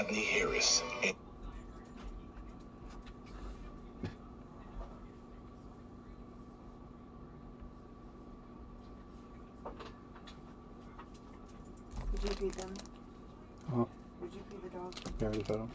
Rodney Harris. Did you feed them? Huh? Did you feed the dog? Yeah, I already fed him.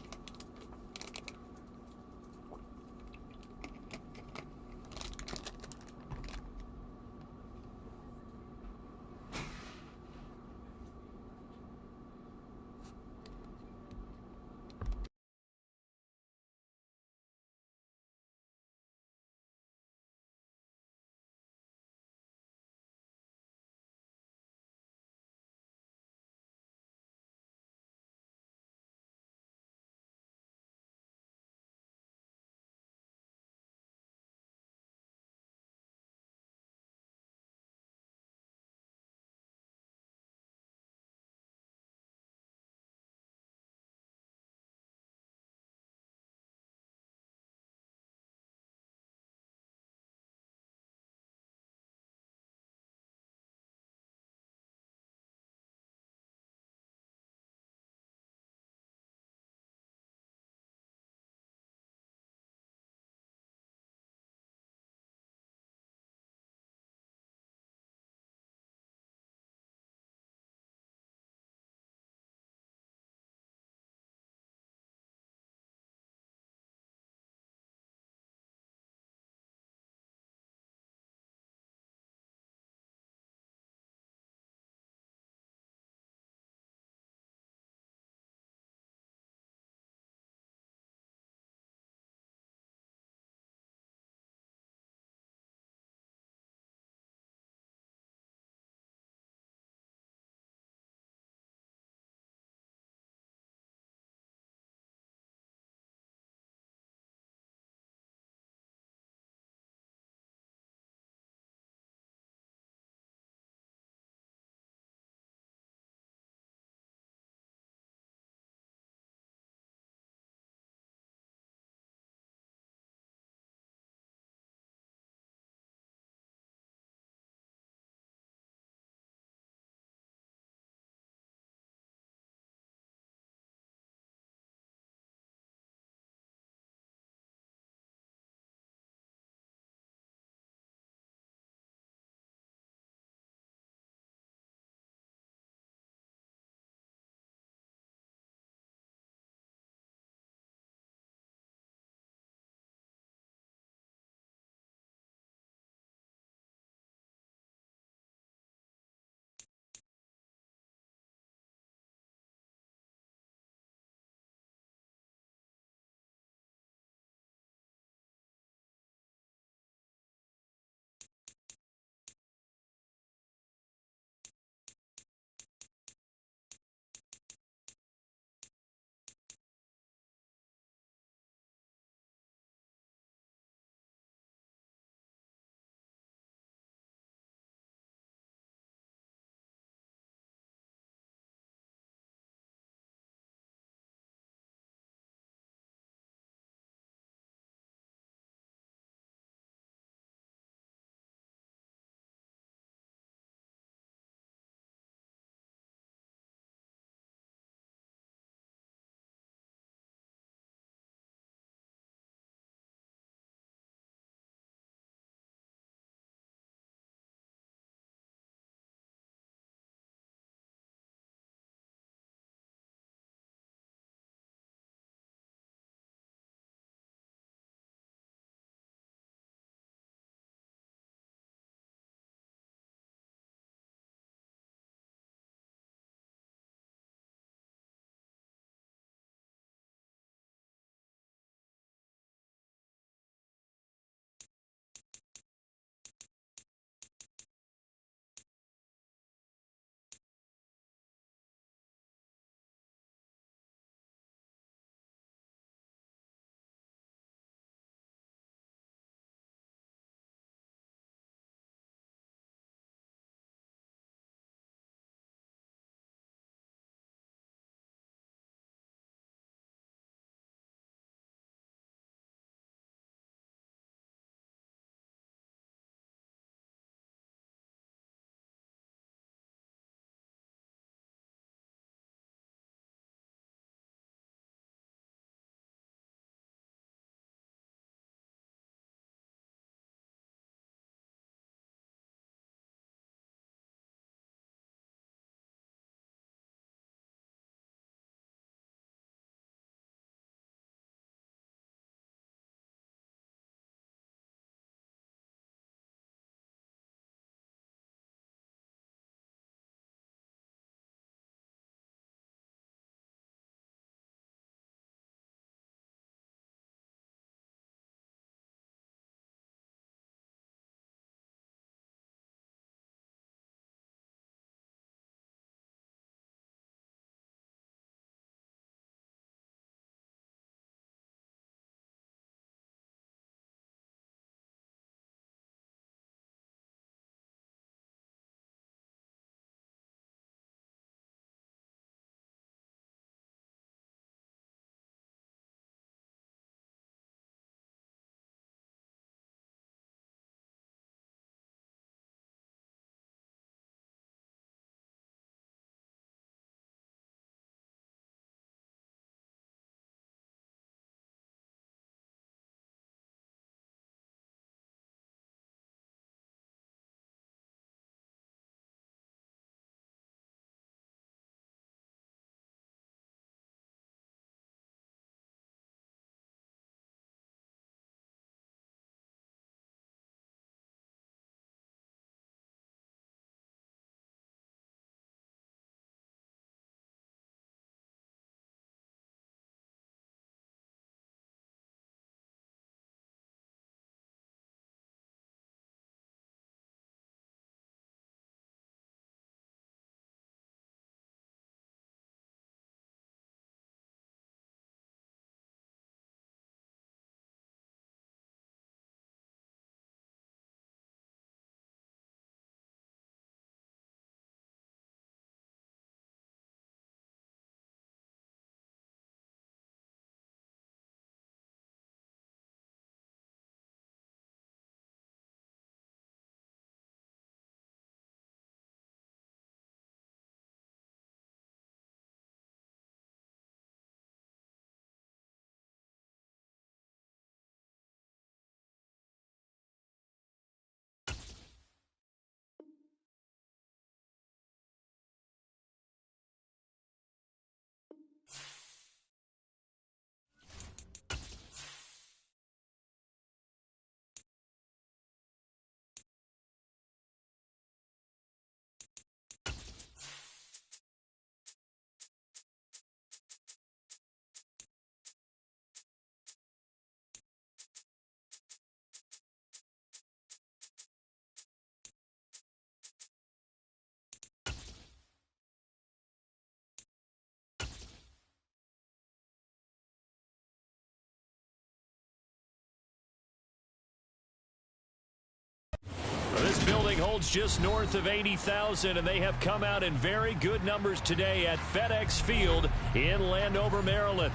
building holds just north of 80,000, and they have come out in very good numbers today at FedEx Field in Landover, Maryland.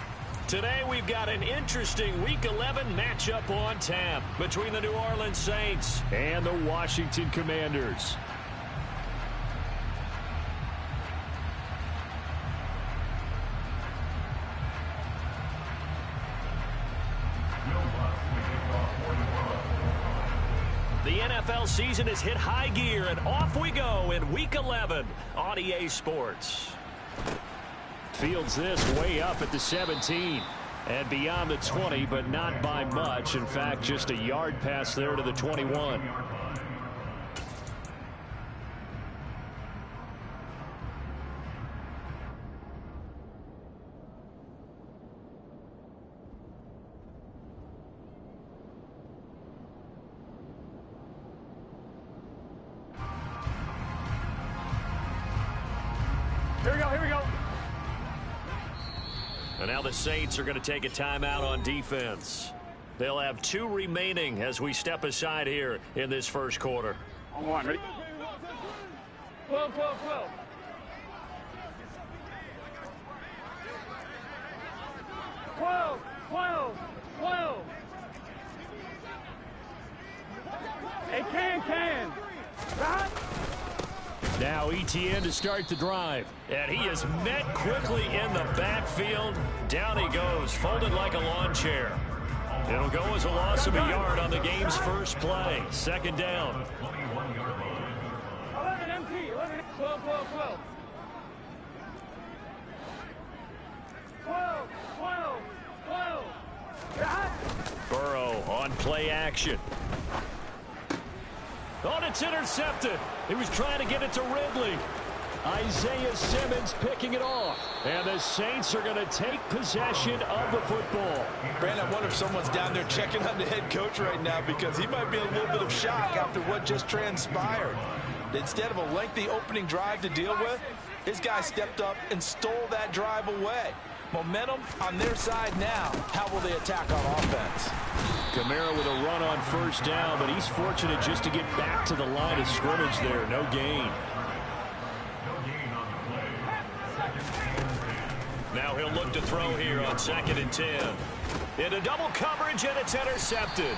Today we've got an interesting Week 11 matchup on tap between the New Orleans Saints and the Washington Commanders. The NFL season has hit high gear, and off we go in Week 11 on EA Sports. Fields this way up at the 17 and beyond the 20, but not by much. In fact, just a yard pass there to the 21. Here we go. And now the Saints are going to take a timeout on defense. They'll have 2 remaining as we step aside here in this first quarter. On one, ready? 12. 12. It can. Right? Now ETN to start the drive. And he is met quickly in the backfield. Down he goes, folded like a lawn chair. It'll go as a loss of a yard on the game's first play. Second down. 11 MT, 12. 12. Burrow on play action. Oh, it's intercepted. He was trying to get it to Ridley. Isaiah Simmons picking it off. And the Saints are going to take possession of the football. Brandon, I wonder if someone's down there checking on the head coach right now, because he might be in a little bit of shock after what just transpired. Instead of a lengthy opening drive to deal with, his guy stepped up and stole that drive away. Momentum on their side now. How will they attack on offense? Kamara with a run on first down, but he's fortunate just to get back to the line of scrimmage there. No gain. Now he'll look to throw here on 2nd and 10. Into double coverage, and it's intercepted.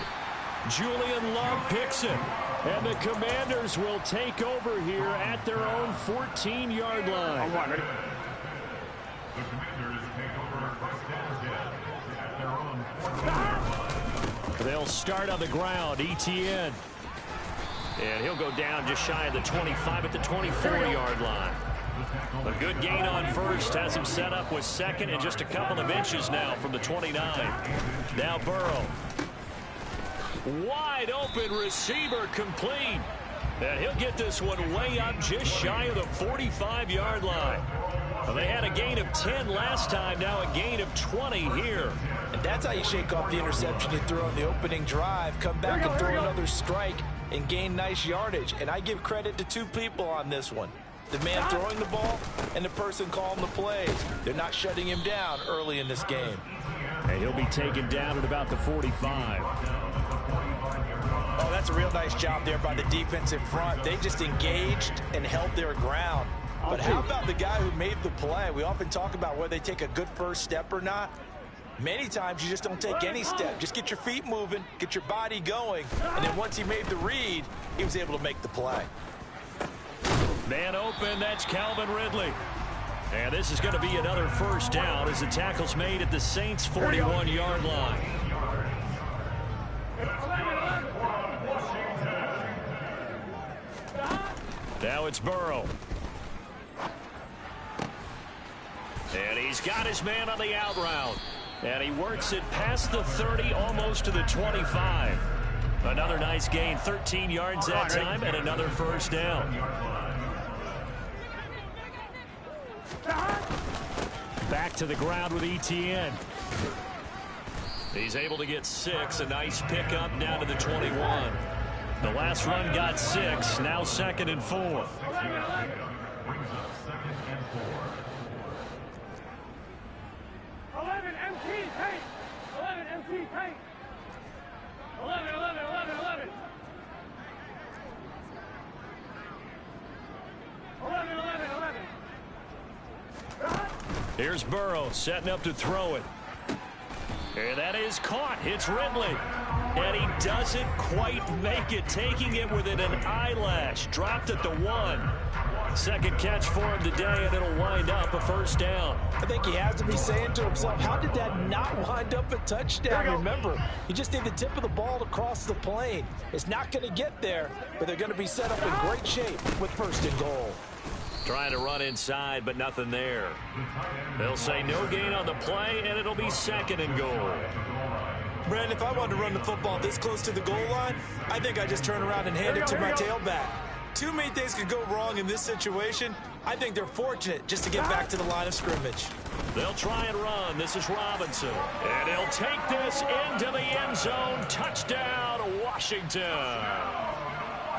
Julian Love picks it. And the Commanders will take over here at their own 14-yard line. On one, ready? The Commanders take over first down at their own 14-yard line. They'll start on the ground. ETN. And he'll go down just shy of the 25 at the 24-yard line. A good gain on first has him set up with 2nd and just a couple of inches now from the 29. Now Burrow. Wide open receiver complete. And he'll get this one way up just shy of the 45-yard line. Well, they had a gain of 10 last time, now a gain of 20 here. And that's how you shake off the interception you threw on the opening drive. Come back and throw another strike and gain nice yardage. And I give credit to 2 people on this one. The man throwing the ball and the person calling the plays. They're not shutting him down early in this game. And he'll be taken down at about the 45. Oh, that's a real nice job there by the defensive front. They just engaged and held their ground. But how about the guy who made the play? We often talk about whether they take a good first step or not. Many times you just don't take any step. Just get your feet moving, get your body going, and then once he made the read, he was able to make the play. Man open, that's Calvin Ridley. And this is going to be another first down as the tackle's made at the Saints' 41-yard line. Now it's Burrow. And he's got his man on the out route. And he works it past the 30, almost to the 25. Another nice gain, 13 yards that time, and another first down. Back to the ground with ETN. He's able to get 6, a nice pickup down to the 21. The last run got 6, now 2nd and 4. Brings up 2nd and 4. 11 MT tank. 11 MT tank. 11. Here's Burrow setting up to throw it. And that is caught. It's Ridley. And he doesn't quite make it, taking it within an eyelash. Dropped at the 1. Second catch for him today, and it'll wind up a first down. I think he has to be saying to himself, how did that not wind up a touchdown? Remember, he just need the tip of the ball to cross the plane. It's not going to get there, but they're going to be set up in great shape with first and goal. Trying to run inside, but nothing there. They'll say no gain on the play, and it'll be second and goal. Brandon, if I wanted to run the football this close to the goal line, I think I just turn around and hand it to my tailback. Too many things could go wrong in this situation. I think they're fortunate just to get back to the line of scrimmage. They'll try and run. This is Robinson. And he'll take this into the end zone. Touchdown, Washington.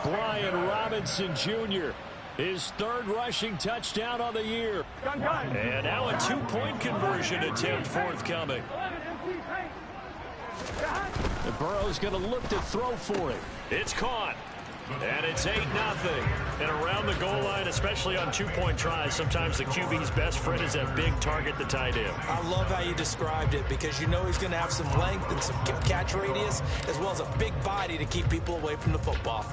Brian Robinson Jr., his third rushing touchdown on the year. And now a two-point conversion attempt forthcoming. And Burrow's going to look to throw for it. It's caught. And it's 8-0. And around the goal line, especially on two-point tries, sometimes the QB's best friend is that big target, the tight end. I love how you described it because you know he's going to have some length and some catch radius as well as a big body to keep people away from the football.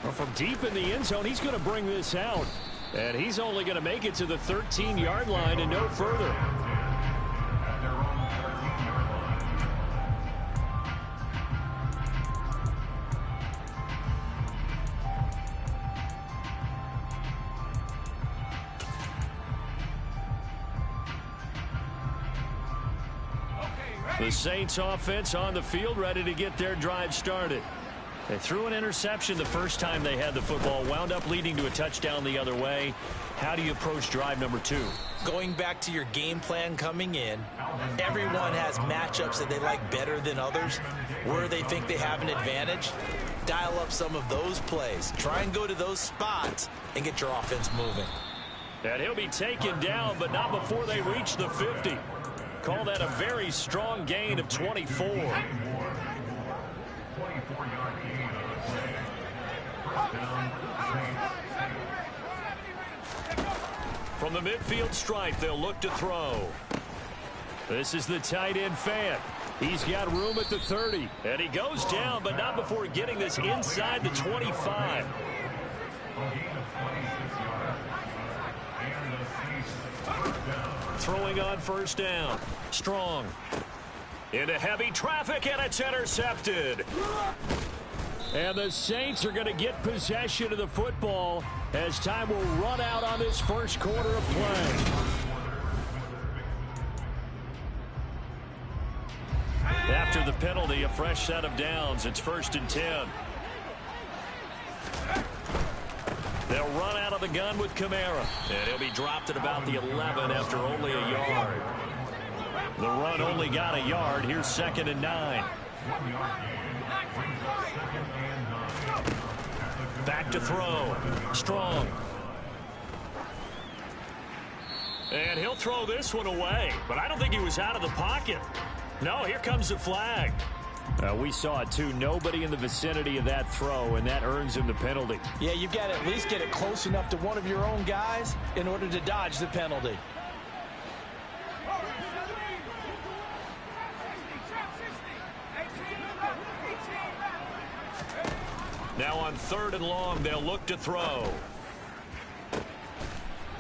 Well, from deep in the end zone, he's going to bring this out. And he's only going to make it to the 13-yard line and no further. The Saints offense on the field, ready to get their drive started. They threw an interception the first time they had the football, wound up leading to a touchdown the other way. How do you approach drive number 2? Going back to your game plan coming in, everyone has matchups that they like better than others, where they think they have an advantage. Dial up some of those plays. Try and go to those spots and get your offense moving. And he'll be taken down, but not before they reach the 50. Call that a very strong gain of 24. 24-yard gain on the play. First down, Saints. From the midfield stripe, they'll look to throw. This is the tight end Fant. He's got room at the 30. And he goes down, but not before getting this inside the 25. A gain of 26 yards. And the Saints first down. Throwing on first down. Strong. Into heavy traffic, and it's intercepted. And the Saints are going to get possession of the football as time will run out on this first quarter of play. After the penalty, a fresh set of downs. It's 1st and 10. They'll run out of the gun with Kamara. And he'll be dropped at about the 11 after only a yard. The run only got a yard. Here's 2nd and 9. Back to throw. Strong. And he'll throw this one away. But I don't think he was out of the pocket. No, here comes the flag. We saw it too. Nobody in the vicinity of that throw, and that earns him the penalty. Yeah, you've got to at least get it close enough to one of your own guys in order to dodge the penalty. Now on 3rd and long, they'll look to throw.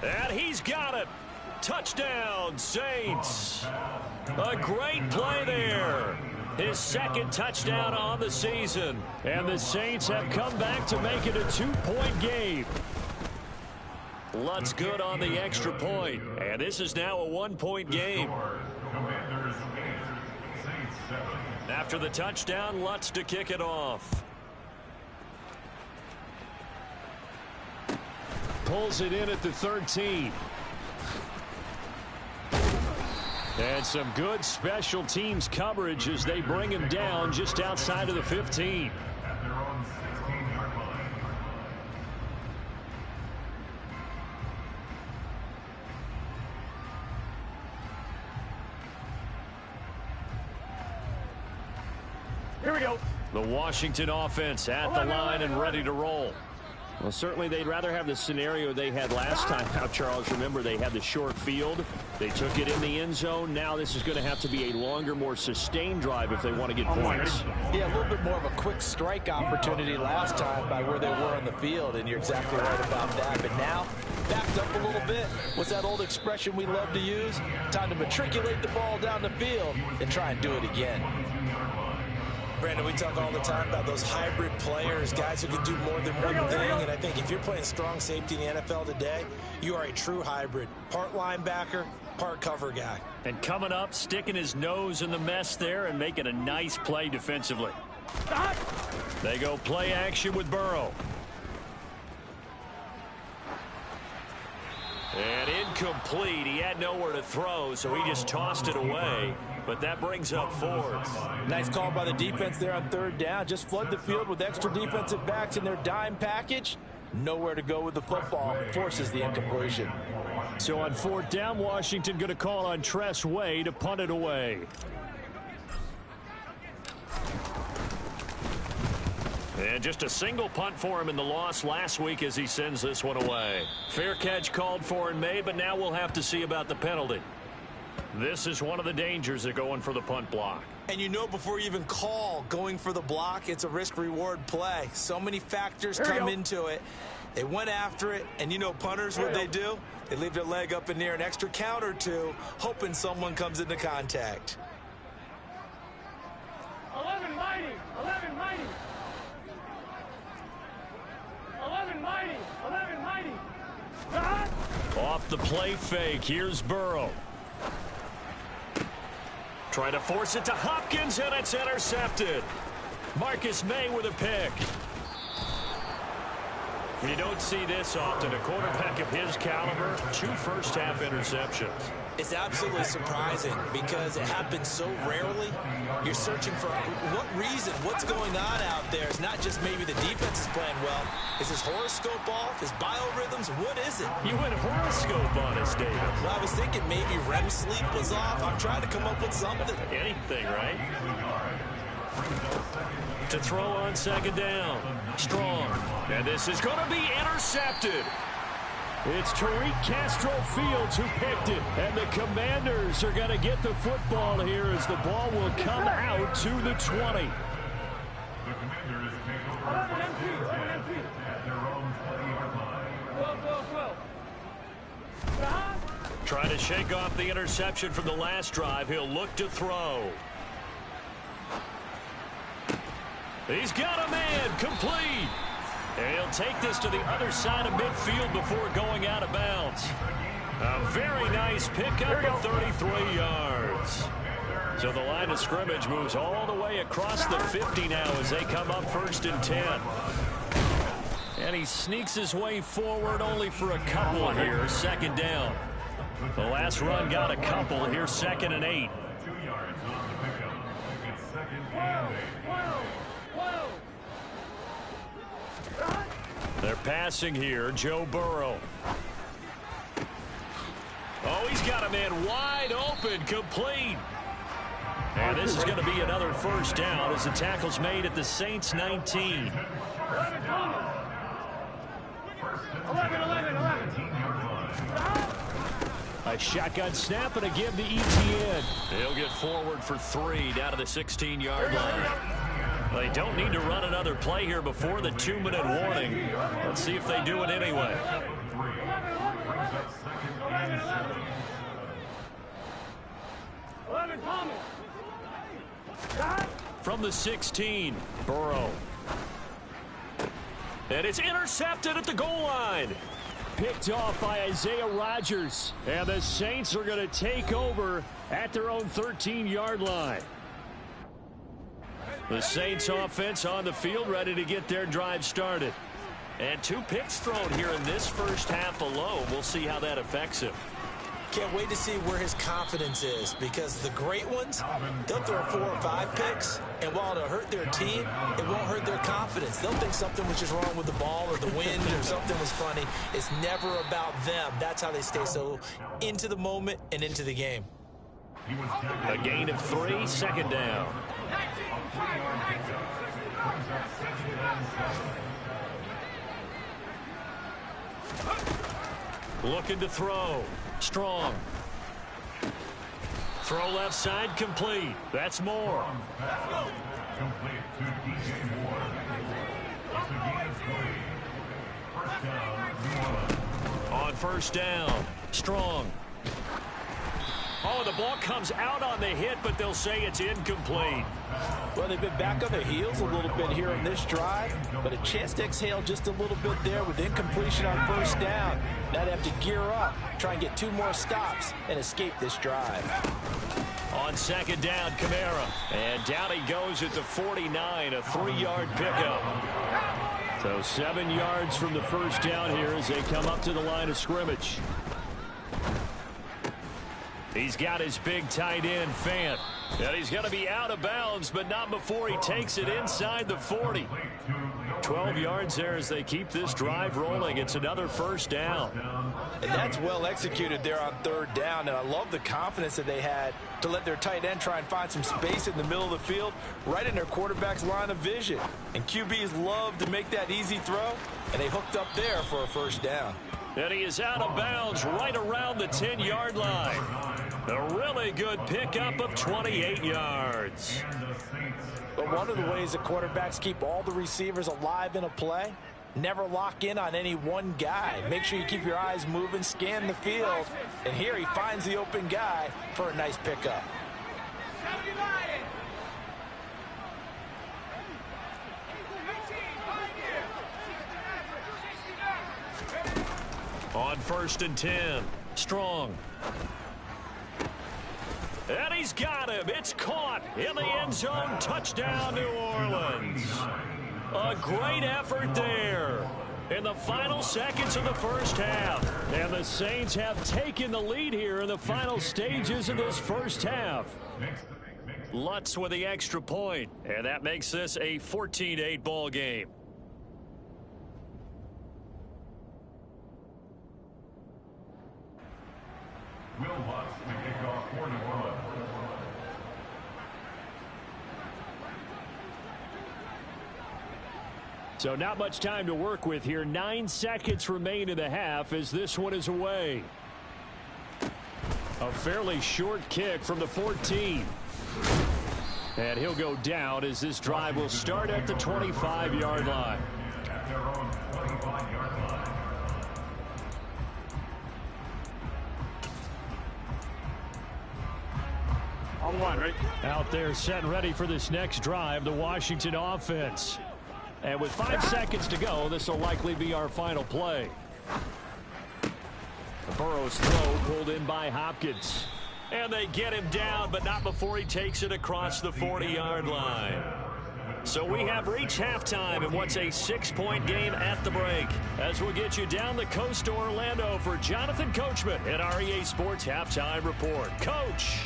And he's got it. Touchdown, Saints. A great play there. His 2nd touchdown on the season. And the Saints have come back to make it a 2-point game. Lutz good on the extra point. And this is now a 1-point game. Commanders 8, Saints 7. After the touchdown, Lutz to kick it off. Pulls it in at the 13. And some good special teams coverage as they bring him down just outside of the 15. At their own 16-yard line. Here we go. The Washington offense at the line and ready to roll. Well, certainly they'd rather have the scenario they had last time out, Charles. Remember, they had the short field. They took it in the end zone. Now this is going to have to be a longer, more sustained drive if they want to get points. Yeah, a little bit more of a quick strike opportunity last time by where they were on the field, and you're exactly right about that. But now, backed up a little bit. What's that old expression we love to use? Time to matriculate the ball down the field and try and do it again. Brandon, we talk all the time about those hybrid players, guys who can do more than one thing, and I think if you're playing strong safety in the NFL today, you are a true hybrid. Part linebacker, part cover guy. And coming up, sticking his nose in the mess there and making a nice play defensively. They go play action with Burrow. And incomplete. He had nowhere to throw, so he just tossed it away. But that brings up fourth. Nice call by the defense there on third down. Just flood the field with extra defensive backs in their dime package. Nowhere to go with the football. Forces the incompletion. So on fourth down, Washington going to call on Tress Way to punt it away. And just a single punt for him in the loss last week as he sends this one away. Fair catch called for and made, but now we'll have to see about the penalty. This is one of the dangers of going for the punt block. And you know before you even call going for the block, it's a risk-reward play. So many factors come into it. They went after it, and you know punters, what they do? They leave their leg up in the air an extra count or two, hoping someone comes into contact. 11 mighty, 11 mighty. 11 mighty, 11 mighty. Off the play fake, here's Burrow. Try to force it to Hopkins, and it's intercepted. Marcus May with a pick. You don't see this often. A quarterback of his caliber, 2 first-half interceptions. It's absolutely surprising because it happens so rarely. You're searching for what reason, what's going on out there. It's not just maybe the defense is playing well. Is his horoscope off? His biorhythms? What is it? You went horoscope on us, David. Well, I was thinking maybe REM sleep was off. I'm trying to come up with something. Anything, right? To throw on second down. Strong. And this is going to be intercepted. It's Tariq Castro-Fields who picked it. And the Commanders are going to get the football here as the ball will come out to the 20. The Commanders take over at their own 20-yard line. 12. Trying to shake off the interception from the last drive. He'll look to throw. He's got a man. Complete. And he'll take this to the other side of midfield before going out of bounds. A very nice pickup of 33 yards. So the line of scrimmage moves all the way across the 50 now as they come up 1st and 10. And he sneaks his way forward only for a couple here. Second down. The last run got a couple. Here's 2nd and 8. 2 yards on the pickup. It's 2nd and 8. They're passing here. Joe Burrow. Oh, he's got a man wide open. Complete. And this is going to be another first down as the tackle's made at the Saints 19. 11. A shotgun snap and a give to ETN. He'll get forward for 3 down to the 16-yard line. They don't need to run another play here before the 2-minute warning. Let's see if they do it anyway. 11 coming. From the 16, Burrow. And it's intercepted at the goal line. Picked off by Isaiah Rodgers. And the Saints are going to take over at their own 13-yard line. The Saints offense on the field ready to get their drive started. And 2 picks thrown here in this first half alone. We'll see how that affects him. Can't wait to see where his confidence is because the great ones, they'll throw 4 or 5 picks, and while it'll hurt their team, it won't hurt their confidence. They'll think something was just wrong with the ball or the wind or something was funny. It's never about them. That's how they stay so into the moment and into the game. A gain of 3, 2nd down. Looking to throw. Strong. Throw left side complete. That's Moore. Complete to DJ Moore. Once again, it's complete. First down, New Orleans. On first down. Strong. Oh, the ball comes out on the hit, but they'll say it's incomplete. Well, they've been back on their heels a little bit here on this drive, but a chance to exhale just a little bit there with incompletion on first down. Now they have to gear up, try and get 2 more stops, and escape this drive. On second down, Kamara. And down he goes at the 49, a 3-yard pickup. So 7 yards from the first down here as they come up to the line of scrimmage. He's got his big tight end, Fant. And he's going to be out of bounds, but not before he takes it inside the 40. 12 yards there as they keep this drive rolling. It's another first down. And that's well executed there on third down, and I love the confidence that they had to let their tight end try and find some space in the middle of the field, right in their quarterback's line of vision. And QBs love to make that easy throw, and they hooked up there for a first down. And he is out of bounds right around the 10-yard line. A really good pickup of 28 yards. But one of the ways that quarterbacks keep all the receivers alive in a play, never lock in on any one guy. Make sure you keep your eyes moving, scan the field. And here he finds the open guy for a nice pickup. On first and 10, Strong. And he's got him. It's caught in the end zone. Touchdown, New Orleans. A great effort there in the final seconds of the first half. And the Saints have taken the lead here in the final stages of this first half. Lutz with the extra point, and that makes this a 14-8 ball game. Will Lutz to kick off for New Orleans. So not much time to work with here. 9 seconds remain in the half as this one is away. A fairly short kick from the 14. And he'll go down as this drive will start at the 25-yard line. At their own 25-yard line. On one, right? Out there set and ready for this next drive, the Washington offense. And with 5 seconds to go, this will likely be our final play. Burrow's throw pulled in by Hopkins. And they get him down, but not before he takes it across the 40-yard line. So we have reached halftime in what's a 6-point game at the break. As we'll get you down the coast to Orlando for Jonathan Coachman at our EA Sports Halftime Report. Coach!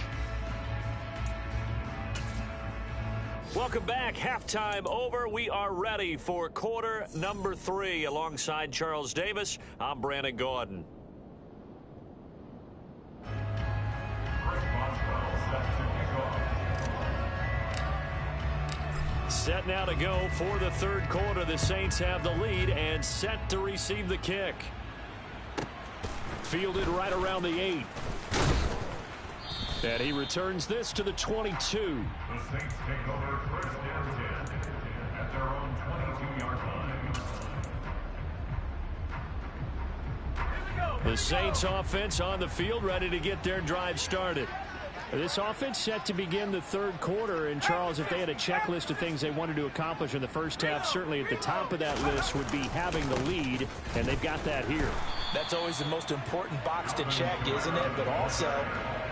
Welcome back. Halftime over. We are ready for quarter number 3. Alongside Charles Davis, I'm Brandon Gordon. Set now to go for the third quarter. The Saints have the lead and set to receive the kick. Fielded right around the 8. And he returns this to the 22. The Saints take over first and 10 at their own 22-yard line. The Saints offense on the field, ready to get their drive started. This offense set to begin the third quarter. And, Charles, if they had a checklist of things they wanted to accomplish in the first half, certainly at the top of that list would be having the lead, and they've got that here. That's always the most important box to check, isn't it? But also,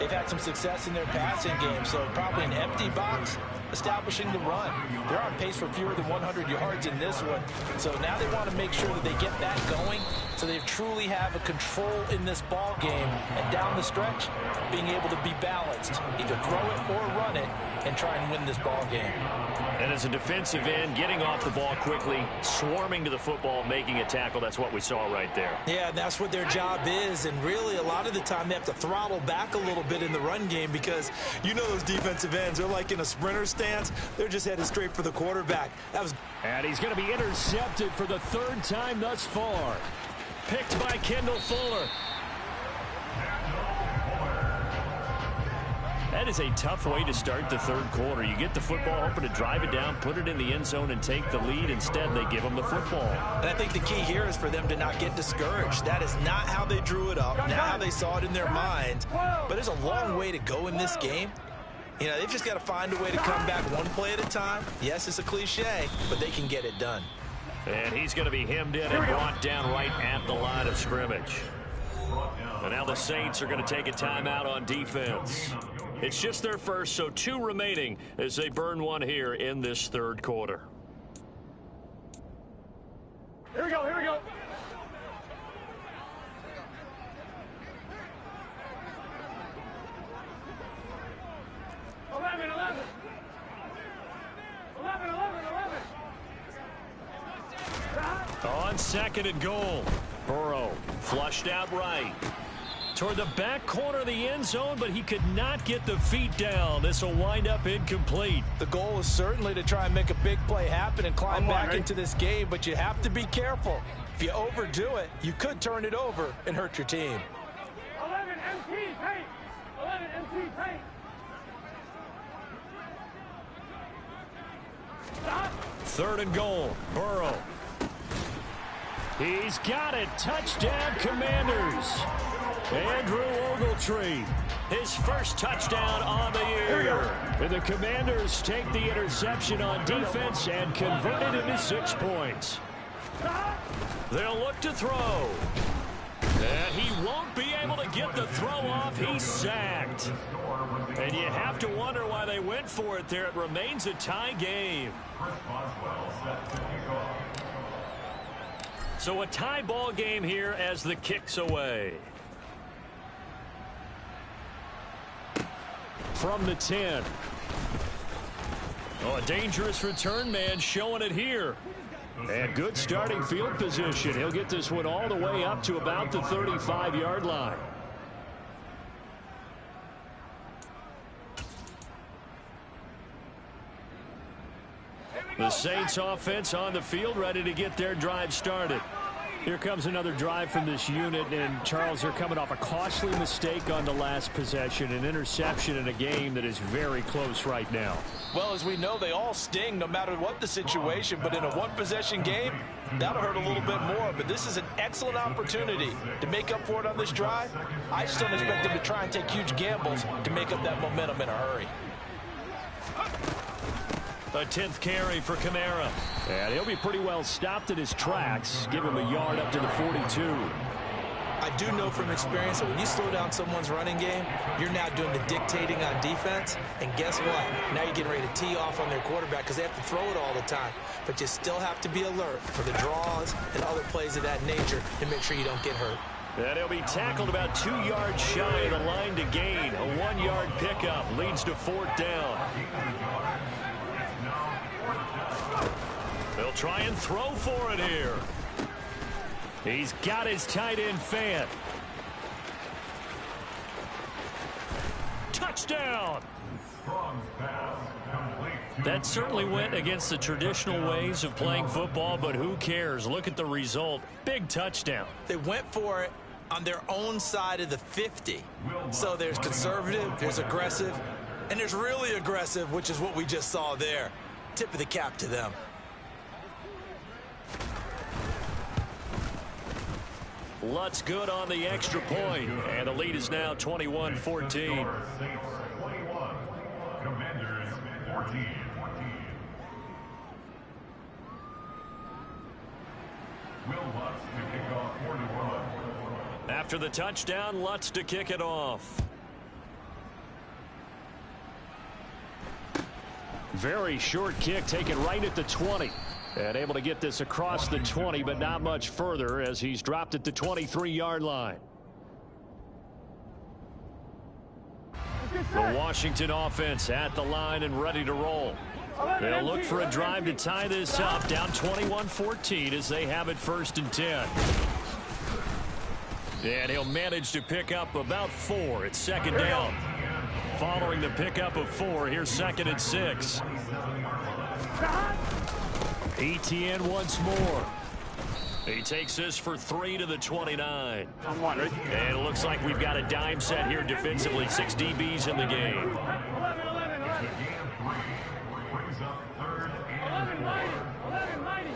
they've had some success in their passing game, so probably an empty box establishing the run. They're on pace for fewer than 100 yards in this one, so now they want to make sure that they get that going so they truly have a control in this ball game, and down the stretch, being able to be balanced, either throw it or run it, and try and win this ball game. And as a defensive end, getting off the ball quickly, swarming to the football, making a tackle, that's what we saw right there. Yeah, that's what their job is, and really a lot of the time they have to throttle back a little bit in the run game because you know those defensive ends, they're like in a sprinter stance. They're just headed straight for the quarterback. And he's going to be intercepted for the third time thus far. Picked by Kendall Fuller. That is a tough way to start the third quarter. You get the football, hoping to drive it down, put it in the end zone, and take the lead. Instead, they give them the football. And I think the key here is for them to not get discouraged. That is not how they drew it up, not how they saw it in their minds. But there's a long way to go in this game. You know, they've just got to find a way to come back one play at a time. Yes, it's a cliche, but they can get it done. And he's going to be hemmed in and brought down right at the line of scrimmage. And now the Saints are going to take a timeout on defense. It's just their first, so 2 remaining as they burn one here in this third quarter. Here we go, here we go. On second and goal, Burrow flushed out right. Toward the back corner of the end zone, but he could not get the feet down. This will wind up incomplete. The goal is certainly to try and make a big play happen and climb back into this game, but you have to be careful. If you overdo it, you could turn it over and hurt your team. 11 MT paint. 11 MT paint. Third and goal, Burrow. He's got it. Touchdown, Commanders. Andrew Ogletree, his first touchdown on the year. And the Commanders take the interception on defense and convert it into 6 points. They'll look to throw. And he won't be able to get the throw off. He's sacked. And you have to wonder why they went for it there. It remains a tie game. So a tie ball game here as the kick's away. From the 10. Oh, a dangerous return man showing it here. And good starting field position. He'll get this one all the way up to about the 35-yard line. The Saints offense on the field, ready to get their drive started. Here comes another drive from this unit, and Charles, they're coming off a costly mistake on the last possession, an interception in a game that is very close right now. Well, as we know, they all sting no matter what the situation, but in a one-possession game, that'll hurt a little bit more. But this is an excellent opportunity to make up for it on this drive. I just don't expect them to try and take huge gambles to make up that momentum in a hurry. A 10th carry for Kamara. And he'll be pretty well stopped in his tracks. Give him a yard up to the 42. I do know from experience that when you slow down someone's running game, you're now doing the dictating on defense. And guess what? Now you're getting ready to tee off on their quarterback because they have to throw it all the time. But you still have to be alert for the draws and other plays of that nature to make sure you don't get hurt. And he'll be tackled about 2 yards shy of the line to gain. A 1-yard pickup leads to 4th down. They'll try and throw for it here. He's got his tight end Fant. Touchdown! That certainly went against the traditional ways of playing football, but who cares? Look at the result. Big touchdown. They went for it on their own side of the 50. So there's conservative, there's aggressive, and there's really aggressive, which is what we just saw there. Tip of the cap to them. Lutz good on the extra point, and the lead is now 21-14. 21, Commanders 14. Will Lutz to kick off 41. After the touchdown, Lutz to kick it off. Very short kick, taken right at the 20. And able to get this across the 20, but not much further as he's dropped at the 23-yard line. The Washington offense at the line and ready to roll. They'll look for a drive to tie this up, down 21-14 as they have it 1st and 10. And he'll manage to pick up about 4 at 2nd down. Following the pickup of 4, here's 2nd and 6. ETN once more. He takes this for 3 to the 29. On one, right? And it looks like we've got a dime set here defensively. 6 DBs in the game. 11, 11, 11. It's a gain of 3. Brings up 3rd and 11, 4. mighty. 11, mighty.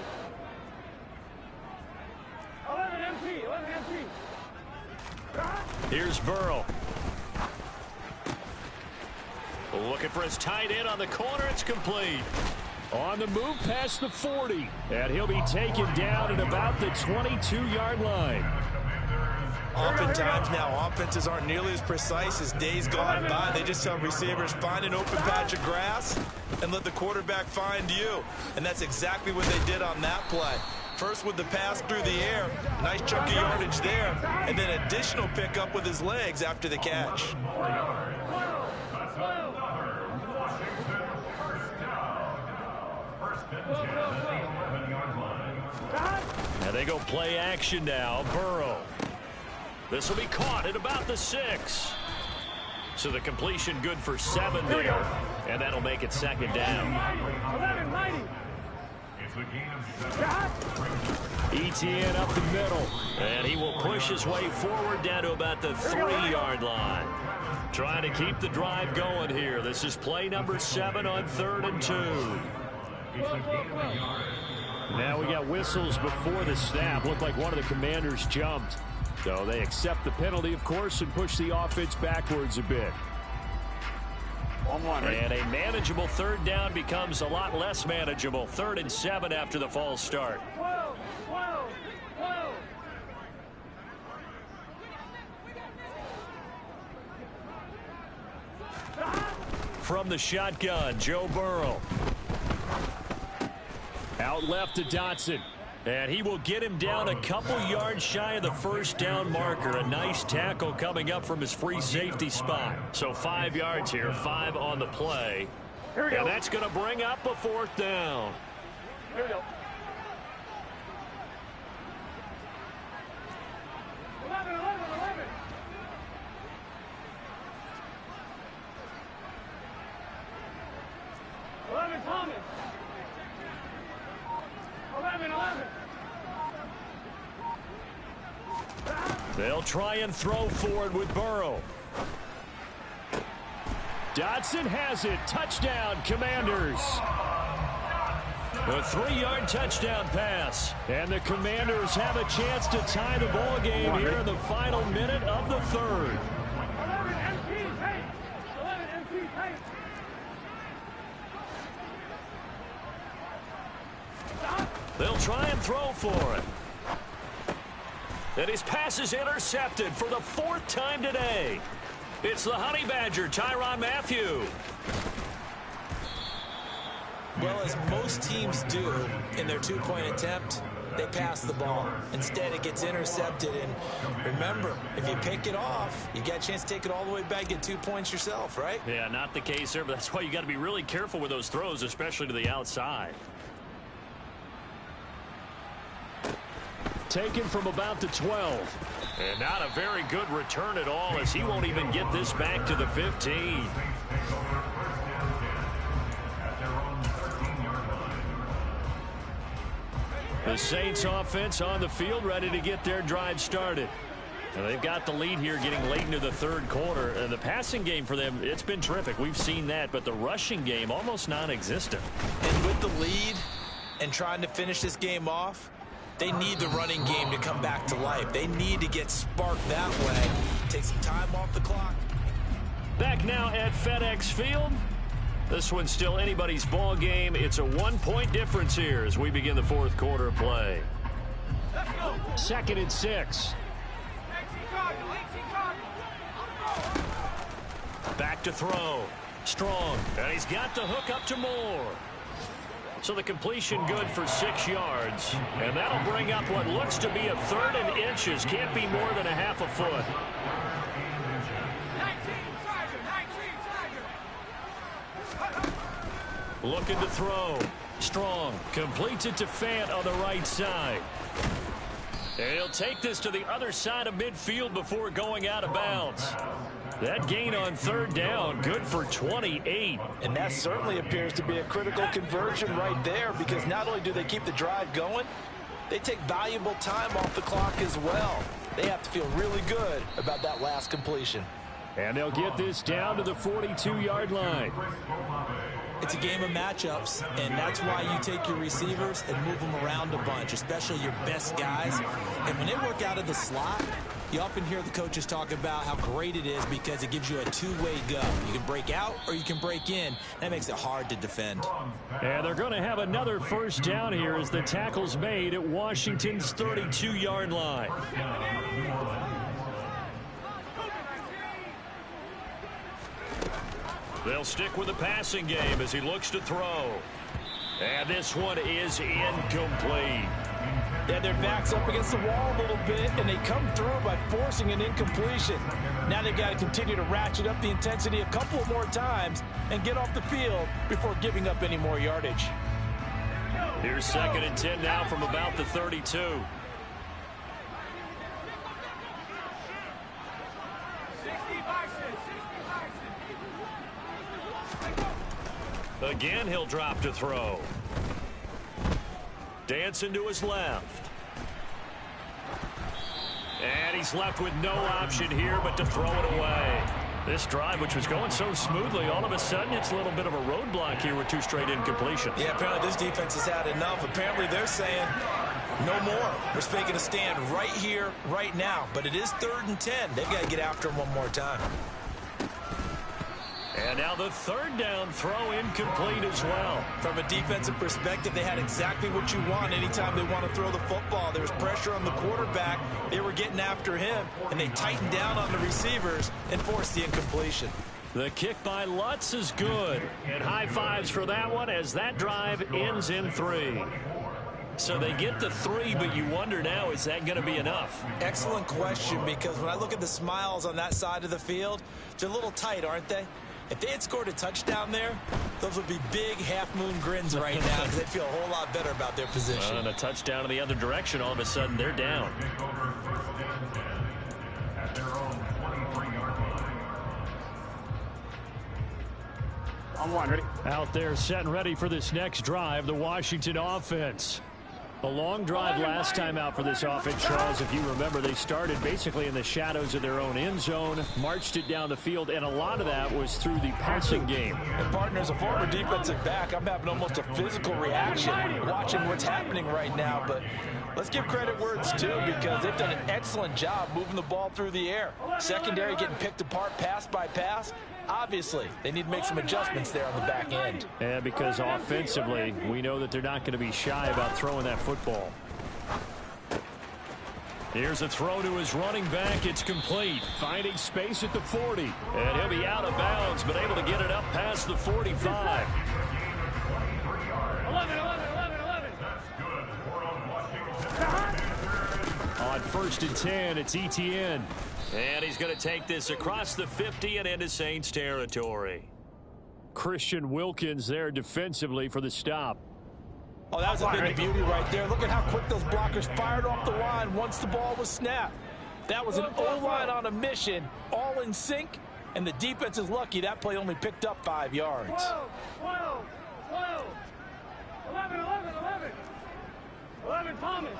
11 MT. 11 MT. Here's Burrow. Looking for his tight end on the corner. It's complete. On the move past the 40. And he'll be taken down at about the 22-yard line. Oftentimes now, offenses aren't nearly as precise as days gone by. They just tell receivers, find an open patch of grass and let the quarterback find you. And that's exactly what they did on that play. First with the pass through the air, nice chunk of yardage there, and then additional pickup with his legs after the catch. And they go play action now. Burrow. This will be caught at about the 6. So the completion good for 7 there. And that'll make it 2nd down. 11, mighty. It's a gain of 7. ETN up the middle. And he will push his way forward down to about the 3-yard line. Trying to keep the drive going here. This is play number 7 on 3rd and 2. It's a gain of a yard. Now we got whistles before the snap. Looked like one of the Commanders jumped. So they accept the penalty, of course, and push the offense backwards a bit. On one, right? And a manageable 3rd down becomes a lot less manageable. 3rd and 7 after the false start. 12, 12, 12. From the shotgun, Joe Burrow. Out left to Dotson. And he will get him down a couple yards shy of the 1st down marker. A nice tackle coming up from his free safety spot. So 5 yards here, 5 on the play. Here we go. And that's going to bring up a 4th down. Here we go. 11, 11, 11. 11, Thomas. 11, 11. They'll try and throw forward with Burrow. Dotson has it. Touchdown, Commanders. A 3-yard touchdown pass. And the Commanders have a chance to tie the ball game here in the final minute of the 3rd. 11 MT tape. 11 MT tape. They'll try and throw for it. And his pass is intercepted for the 4th time today. It's the Honey Badger, Tyrann Mathieu. Well, as most teams do in their 2-point attempt, they pass the ball. Instead, it gets intercepted. And remember, if you pick it off, you got a chance to take it all the way back, get 2 points yourself, right? Yeah, not the case there, but that's why you got to be really careful with those throws, especially to the outside. Taken from about the 12. And not a very good return at all, as he won't even get this back to the 15. The Saints offense on the field, ready to get their drive started. And they've got the lead here getting late into the 3rd quarter. And the passing game for them, it's been terrific. We've seen that, but the rushing game almost non-existent. And with the lead and trying to finish this game off, they need the running game to come back to life. They need to get sparked that way. Take some time off the clock. Back now at FedEx Field. This one's still anybody's ball game. It's a 1-point difference here as we begin the 4th quarter of play. 2nd and 6. Back to throw. Strong. And he's got the hook up to Moore. So the completion good for 6 yards. And that'll bring up what looks to be a 3rd and inches. Can't be more than a half a foot. Looking to throw. Strong. Completes it to Fant on the right side. And he'll take this to the other side of midfield before going out of bounds. That gain on 3rd down, good for 28. And that certainly appears to be a critical conversion right there, because not only do they keep the drive going, they take valuable time off the clock as well. They have to feel really good about that last completion. And they'll get this down to the 42-yard line. It's a game of matchups, and that's why you take your receivers and move them around a bunch, especially your best guys. And when they work out of the slot, you often hear the coaches talk about how great it is because it gives you a two-way go. You can break out or you can break in. That makes it hard to defend. And they're going to have another first down here as the tackle's made at Washington's 32-yard line. They'll stick with the passing game as he looks to throw. And this one is incomplete. Yeah, their back's up against the wall a little bit, and they come through by forcing an incompletion. Now they've got to continue to ratchet up the intensity a couple more times and get off the field before giving up any more yardage. Here's 2nd and 10 now from about the 32. Again, he'll drop to throw. Dancing to his left. And he's left with no option here but to throw it away. This drive, which was going so smoothly, all of a sudden it's a little bit of a roadblock here with 2 straight incompletions. Yeah, apparently this defense has had enough. Apparently they're saying no more. We're making a stand right here, right now. But it is 3rd and 10. They've got to get after him one more time. And now the 3rd down throw incomplete as well. From a defensive perspective, they had exactly what you want anytime they want to throw the football. There was pressure on the quarterback. They were getting after him, and they tightened down on the receivers and forced the incompletion. The kick by Lutz is good. And high fives for that one as that drive ends in 3. So they get the 3, but you wonder now, is that going to be enough? Excellent question, because when I look at the smiles on that side of the field, they're a little tight, aren't they? If they had scored a touchdown there, those would be big half-moon grins right now because they'd feel a whole lot better about their position. And a touchdown in the other direction, all of a sudden they're down. At their own 23-yard line. On one, ready? Out there set and ready for this next drive, the Washington offense. A long drive last time out for this offense, Charles. If you remember, they started basically in the shadows of their own end zone, marched it down the field, and a lot of that was through the passing game. And partner, as a former defensive back, I'm having almost a physical reaction watching what's happening right now. But let's give credit where it's due because they've done an excellent job moving the ball through the air. Secondary getting picked apart pass by pass. Obviously, they need to make some adjustments there on the back end. Yeah, because offensively, we know that they're not going to be shy about throwing that football. Here's a throw to his running back. It's complete. Finding space at the 40. And he'll be out of bounds, but able to get it up past the 45. 11. On 1st and 10, it's Etienne. And he's going to take this across the 50 and into Saints territory. Christian Wilkins there defensively for the stop. Oh, that was a bit of beauty right there. Look at how quick those blockers fired off the line once the ball was snapped. That was an O-line on a mission, all in sync, and the defense is lucky that play only picked up 5 yards. 12. 11. 11, Thomas.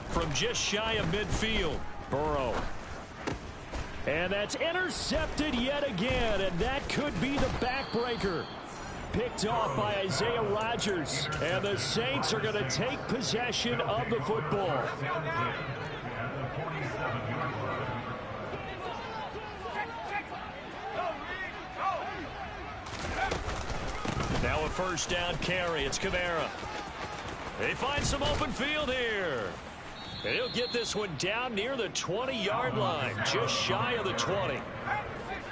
From just shy of midfield, Burrow. And that's intercepted yet again, and that could be the backbreaker. Picked off by Isaiah Rodgers, and the Saints are going to take possession of the football. Now a first down carry. It's Kamara. They find some open field here. And he'll get this one down near the 20-yard line, just shy of the 20.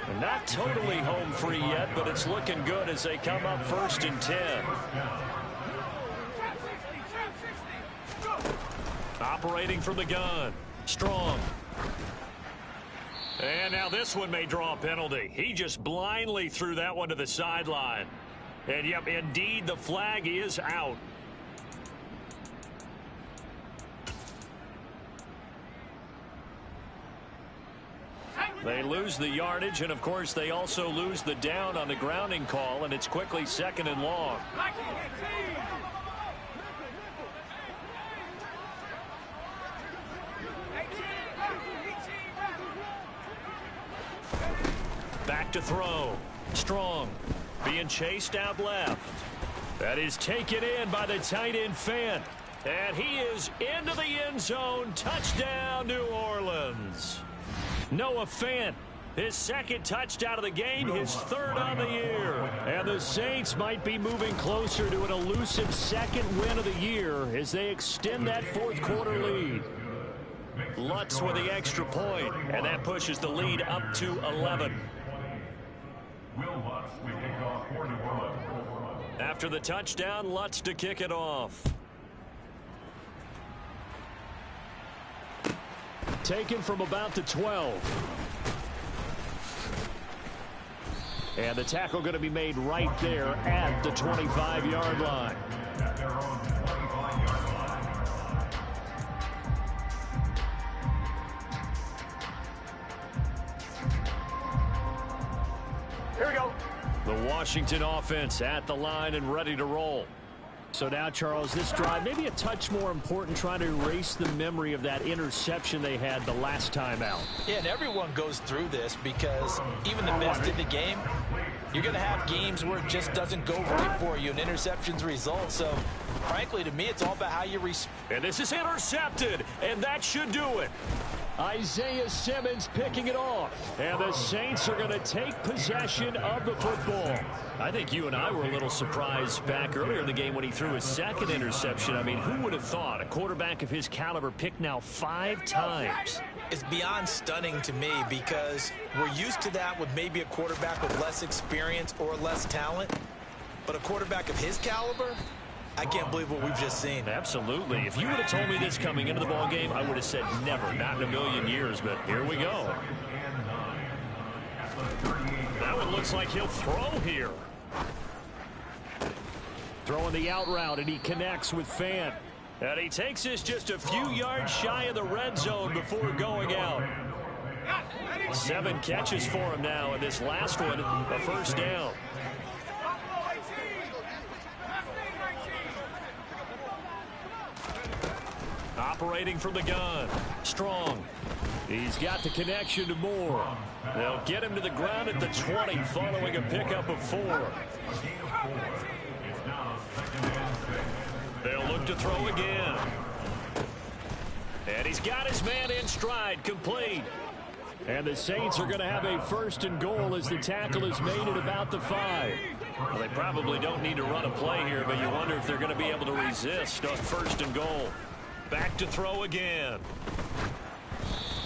And not totally home free yet, but it's looking good as they come up 1st and 10. Operating from the gun. Strong. And now this one may draw a penalty. He just blindly threw that one to the sideline. And yep, indeed, the flag is out. They lose the yardage, and of course they also lose the down on the grounding call, and it's quickly 2nd and long. back to throw. Strong being chased out left. That is taken in by the tight end Fant. And he is into the end zone. Touchdown, New Orleans. Noah Fant, his second touchdown of the game, his third on the year. And the Saints might be moving closer to an elusive second win of the year as they extend that fourth quarter lead. Lutz with the extra point, and that pushes the lead up to 11. After the touchdown, Lutz to kick it off. Taken from about the 12. And the tackle going to be made right there at the 25-yard line. Here we go. The Washington offense at the line and ready to roll. So now, Charles, this drive maybe a touch more important, trying to erase the memory of that interception they had the last time out. Yeah, and everyone goes through this because even the best in the game, you're going to have games where it just doesn't go right for you, and interceptions result. So, frankly, to me, it's all about how you respond. And this is intercepted, and that should do it. Isaiah Simmons picking it off. And the Saints are going to take possession of the football. I think you and I were a little surprised back earlier in the game when he threw his second interception. I mean, who would have thought a quarterback of his caliber picked now 5 times? It's beyond stunning to me because we're used to that with maybe a quarterback with less experience or less talent. But a quarterback of his caliber, I can't believe what we've just seen. Absolutely. If you would have told me this coming into the ball game, I would have said never, not in a million years. But here we go. That one looks like he'll throw here. Throwing the out route, and he connects with Fant. And he takes this just a few yards shy of the red zone before going out. 7 catches for him now, and this last one, a first down. Operating from the gun. Strong. He's got the connection to Moore. They'll get him to the ground at the 20 following a pickup of 4. They'll look to throw again. And he's got his man in stride, complete. And the Saints are going to have a first and goal as the tackle is made at about the 5. Well, they probably don't need to run a play here, but you wonder if they're going to be able to resist on first and goal. Back to throw again.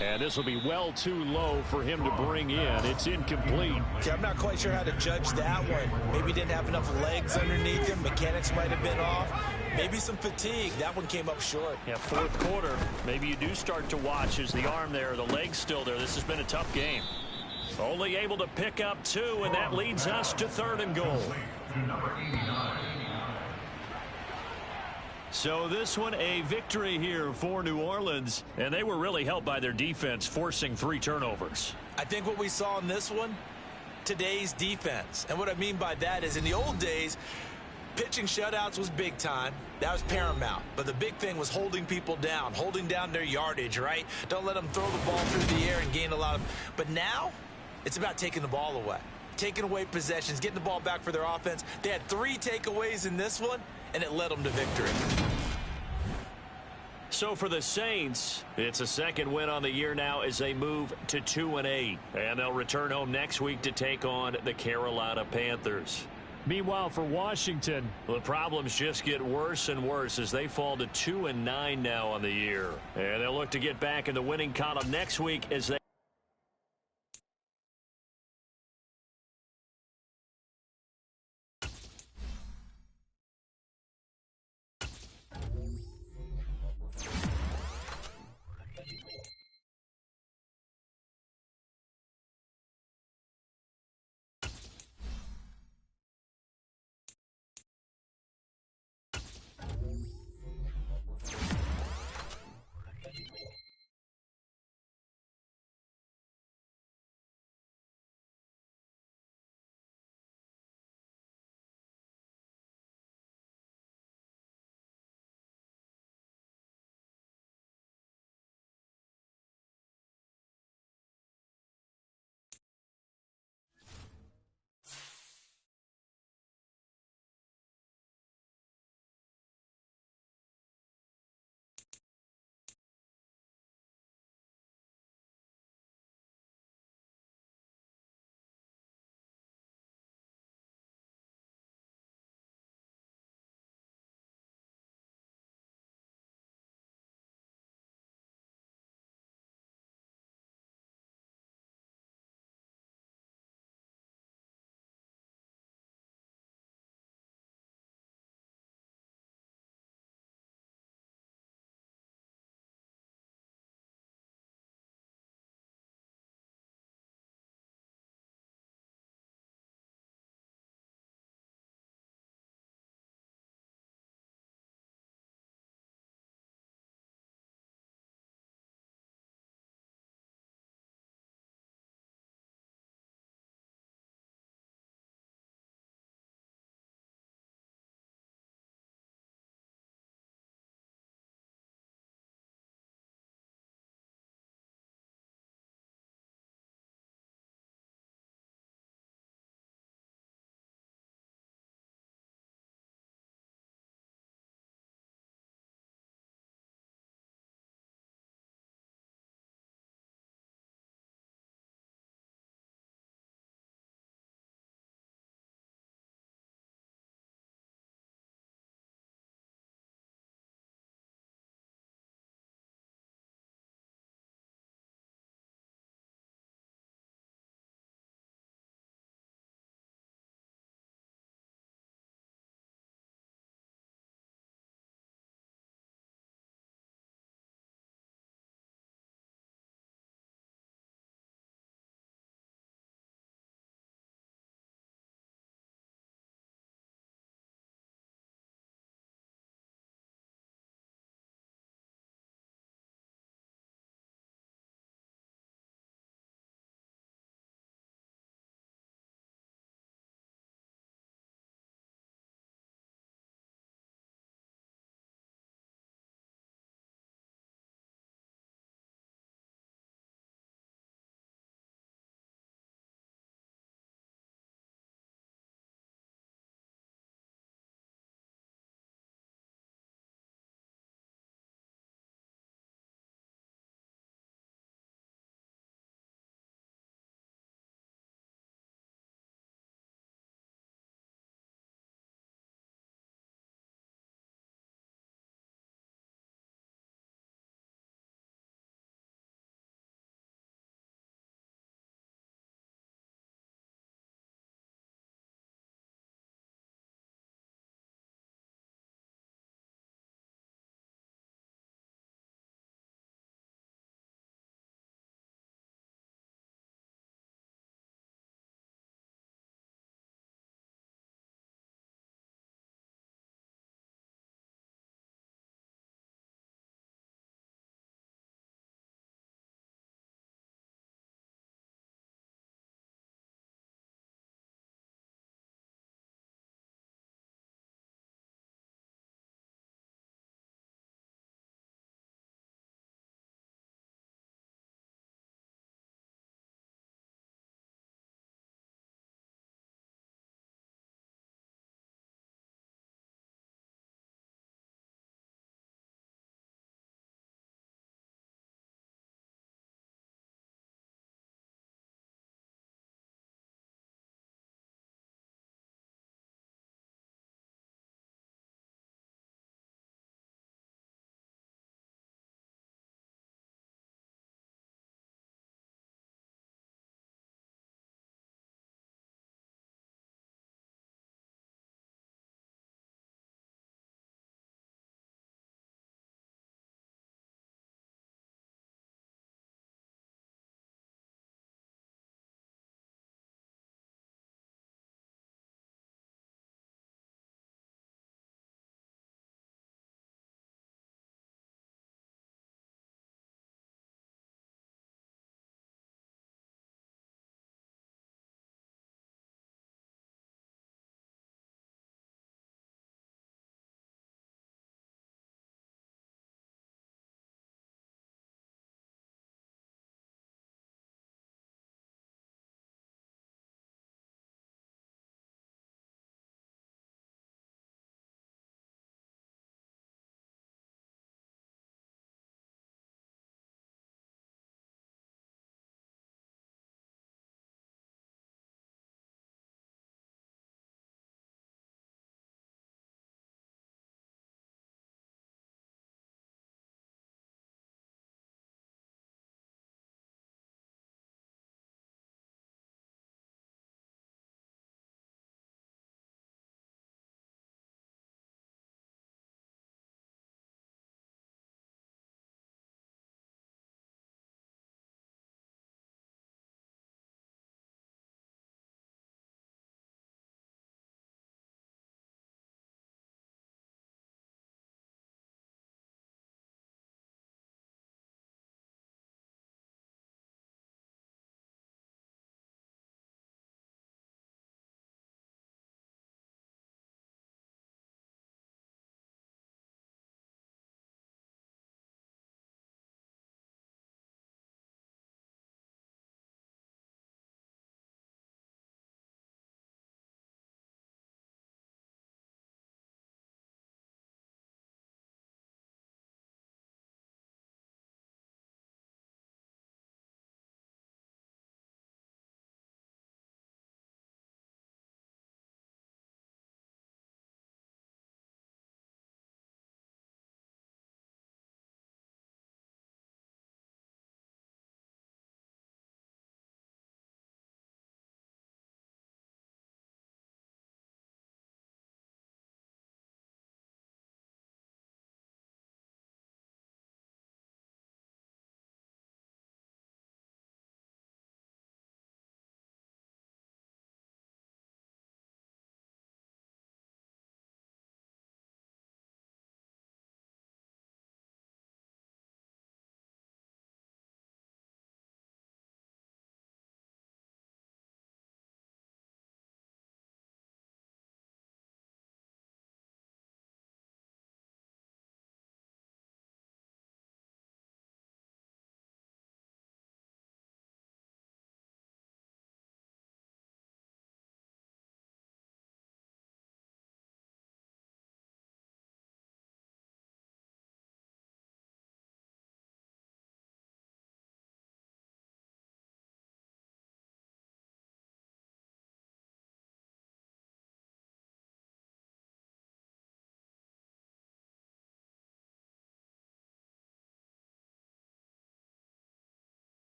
And this will be well too low for him to bring in. It's incomplete. See, I'm not quite sure how to judge that one. Maybe didn't have enough legs underneath him. Mechanics might have been off. Maybe some fatigue. That one came up short. Yeah, fourth quarter. Maybe you do start to watch as the arm there, the leg's still there. This has been a tough game. Only able to pick up 2, and that leads us to third and goal. So this one a victory here for New Orleans, and they were really helped by their defense, forcing 3 turnovers. I think what we saw in this one, today's defense. And what I mean by that is in the old days, pitching shutouts was big time. That was paramount. But the big thing was holding people down, holding down their yardage, right? Don't let them throw the ball through the air and gain a lot of. But now it's about taking the ball away, taking away possessions, getting the ball back for their offense. They had 3 takeaways in this one, and it led them to victory. So for the Saints, it's a second win on the year now as they move to 2-8. And they'll return home next week to take on the Carolina Panthers. Meanwhile, for Washington, the problems just get worse and worse as they fall to 2-9 now on the year. And they'll look to get back in the winning column next week as they